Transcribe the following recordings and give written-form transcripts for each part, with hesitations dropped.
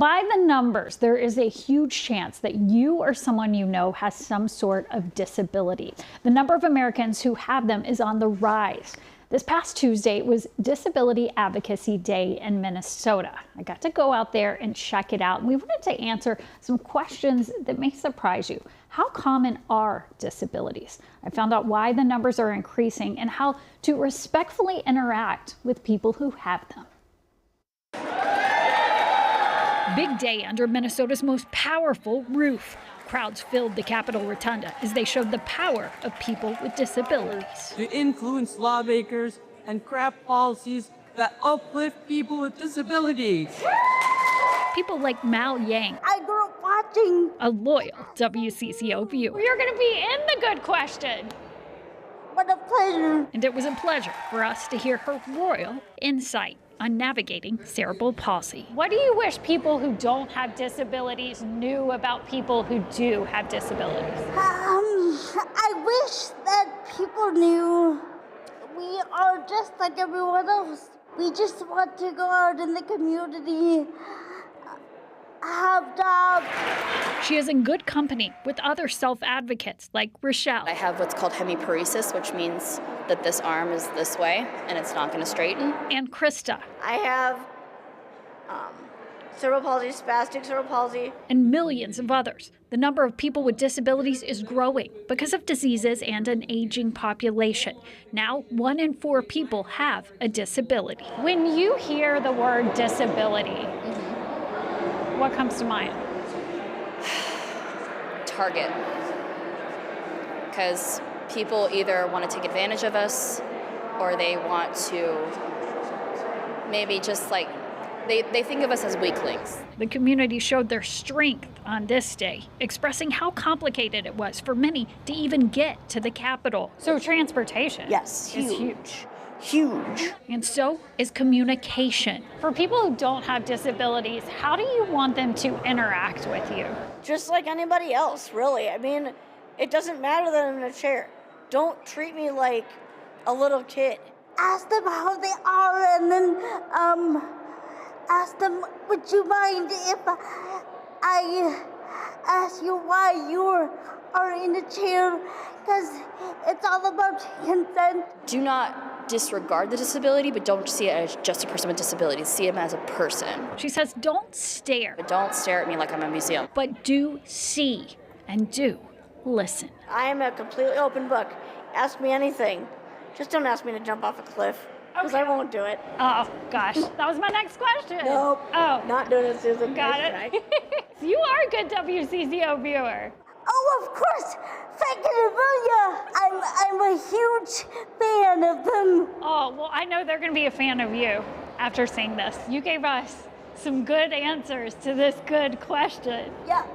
by the numbers, there is a huge chance that you or someone you know has some sort of disability. The number of Americans who have them is on the rise. This past Tuesday was Disability Advocacy Day in Minnesota. I got to go out there and check it out. And we wanted to answer some questions that may surprise you. How common are disabilities? I found out why the numbers are increasing and how to respectfully interact with people who have them. Big day under Minnesota's most powerful roof. Crowds filled the Capitol Rotunda as they showed the power of people with disabilities. To influence lawmakers and craft policies that uplift people with disabilities. People like Mal Yang. I grew up watching. A loyal WCCO viewer. You're going to be in the good question. What a pleasure. And it was a pleasure for us to hear her royal insight on navigating cerebral palsy. What do you wish people who don't have disabilities knew about people who do have disabilities? I wish that people knew we are just like everyone else. We just want to go out in the community, have jobs. She is in good company with other self-advocates like Rochelle. I have what's called hemiparesis, which means that this arm is this way and it's not going to straighten. And Krista. I have cerebral palsy, spastic cerebral palsy. And millions of others. The number of people with disabilities is growing because of diseases and an aging population. Now, 1 in 4 people have a disability. When you hear the word disability, what comes to mind? Target. Because people either want to take advantage of us or they want to maybe just like, they think of us as weaklings. The community showed their strength on this day, expressing how complicated it was for many to even get to the Capitol. So transportation Yes, is huge. Huge. And so is communication. For people who don't have disabilities, how do you want them to interact with you? Just like anybody else, really. I mean, it doesn't matter that I'm in a chair. Don't treat me like a little kid. Ask them how they are and then ask them, would you mind if I ask you why you are in a chair? Because it's all about consent. Do not disregard the disability, but don't see it as just a person with disabilities. See him as a person. She says, don't stare, But don't stare at me like I'm a museum. but do see and do listen. I am a completely open book. Ask me anything. Just don't ask me to jump off a cliff, because I won't do it. Oh, gosh, that was my next question. Nope. Oh, Not doing it, Susan. got Nice it. try. You are a good WCCO viewer. Oh, of course. Frank and Amelia. I'm a huge fan of them. Oh, well, I know they're going to be a fan of you after seeing this. You gave us some good answers to this good question. Yeah.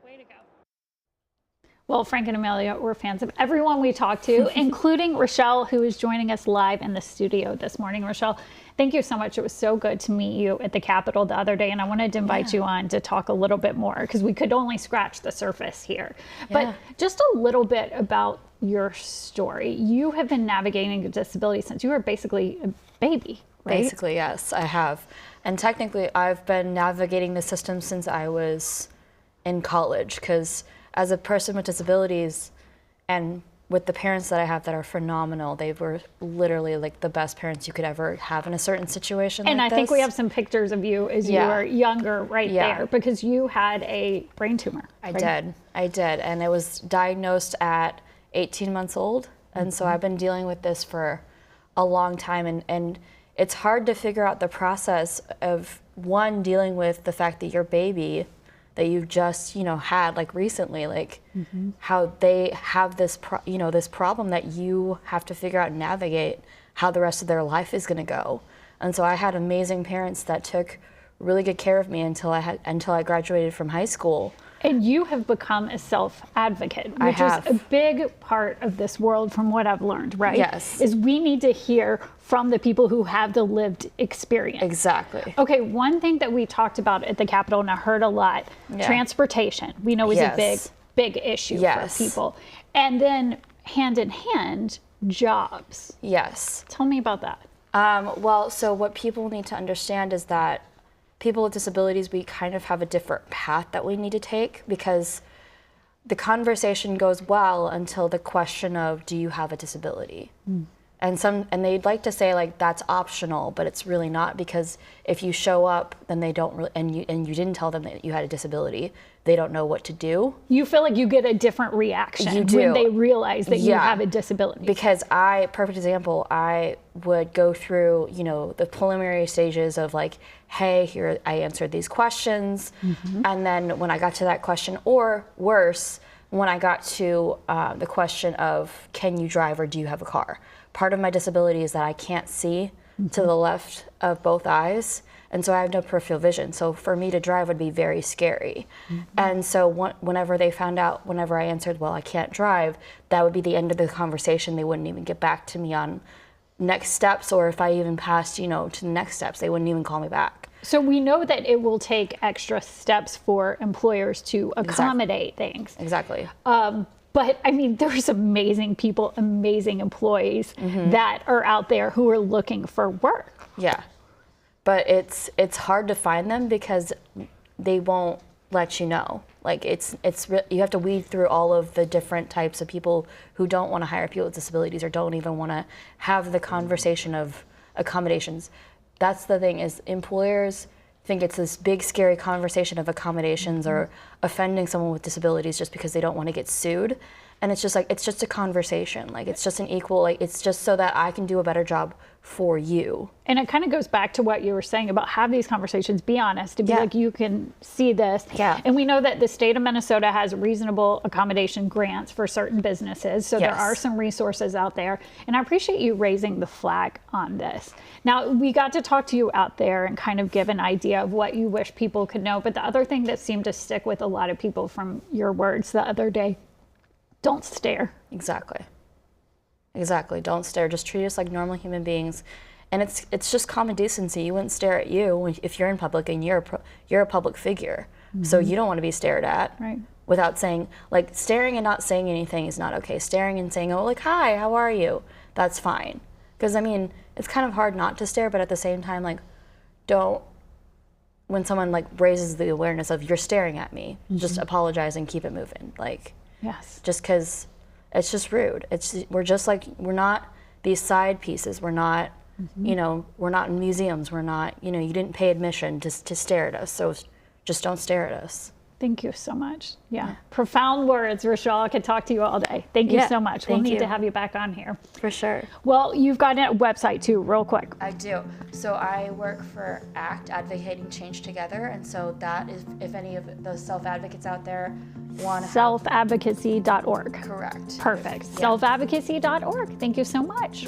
Way to go. Well, Frank and Amelia, we're fans of everyone we talk to, including Rochelle, who is joining us live in the studio this morning. Rochelle, thank you so much. It was so good to meet you at the Capitol the other day, and I wanted to invite you on to talk a little bit more because we could only scratch the surface here. But just a little bit about your story. You have been navigating a disability since you were basically a baby, right? Basically, yes, I have. And technically, I've been navigating the system since I was in college, because as a person with disabilities and with the parents that I have that are phenomenal, they were literally like the best parents you could ever have in a certain situation. And like I think we this. have some pictures of you as you were younger right there, because you had a brain tumor. I did. And it was diagnosed at 18 months old. And so I've been dealing with this for a long time. And it's hard to figure out the process of, one, dealing with the fact that your baby that you just, had like recently, like how they have this, this problem that you have to figure out and navigate how the rest of their life is going to go. And so I had amazing parents that took really good care of me until I graduated from high school. And you have become a self-advocate, which is a big part of this world from what I've learned, right? Yes. Is we need to hear from the people who have the lived experience. Exactly. Okay, one thing that we talked about at the Capitol and I heard a lot, transportation, we know is a big issue for people. And then hand in hand, jobs. Yes. Tell me about that. Well, so what people need to understand is that people with disabilities, we kind of have a different path that we need to take, because the conversation goes well until the question of, do you have a disability? And they'd like to say like that's optional, but it's really not, because if you show up, then they don't really, and you didn't tell them that you had a disability, they don't know what to do. You feel like you get a different reaction when they realize that you have a disability. Because perfect example, I would go through, you know, the preliminary stages of like, hey, here I answered these questions, and then when I got to that question, or worse, when I got to the question of, can you drive or do you have a car? Part of my disability is that I can't see to the left of both eyes, and so I have no peripheral vision. So for me to drive would be very scary. And so whenever they found out, whenever I answered, well, I can't drive, that would be the end of the conversation. They wouldn't even get back to me on next steps, or if I even passed, you know, to the next steps, they wouldn't even call me back. So we know that it will take extra steps for employers to accommodate things. Exactly. But I mean, there's amazing people, amazing employees that are out there who are looking for work. Yeah, but it's hard to find them because they won't let you know. Like you have to weed through all of the different types of people who don't want to hire people with disabilities or don't even want to have the conversation of accommodations. That's the thing, is employers think it's this big scary conversation of accommodations or offending someone with disabilities just because they don't want to get sued. And it's just like, it's just a conversation. Like, it's just an equal, like, it's just so that I can do a better job for you. And it kind of goes back to what you were saying about have these conversations, be honest, to be like, you can see this. Yeah. And we know that the state of Minnesota has reasonable accommodation grants for certain businesses. So there are some resources out there. And I appreciate you raising the flag on this. Now, we got to talk to you out there and kind of give an idea of what you wish people could know. But the other thing that seemed to stick with a lot of people from your words the other day, don't stare. Exactly. Don't stare. Just treat us like normal human beings. And it's just common decency. You wouldn't stare at you if you're in public and you're a public figure. So you don't want to be stared at. Right. Without saying, like, staring and not saying anything is not okay. Staring and saying, oh, like, hi, how are you? That's fine. Because, I mean, it's kind of hard not to stare, but at the same time, like, when someone, like, raises the awareness of you're staring at me, just apologize and keep it moving. Like, yes. Just because it's just rude. We're not these side pieces. We're not, you know, we're not in museums. We're not, you know, you didn't pay admission to stare at us. So just don't stare at us. Thank you so much. Yeah. Profound words, Rochelle. I could talk to you all day. Thank you so much. We'll need to have you back on here. For sure. Well, you've got a website too, real quick. I do. So I work for ACT, Advocating Change Together. And so that is, if any of the self-advocates out there want to Selfadvocacy.org. Correct. Perfect. Selfadvocacy.org. Thank you so much.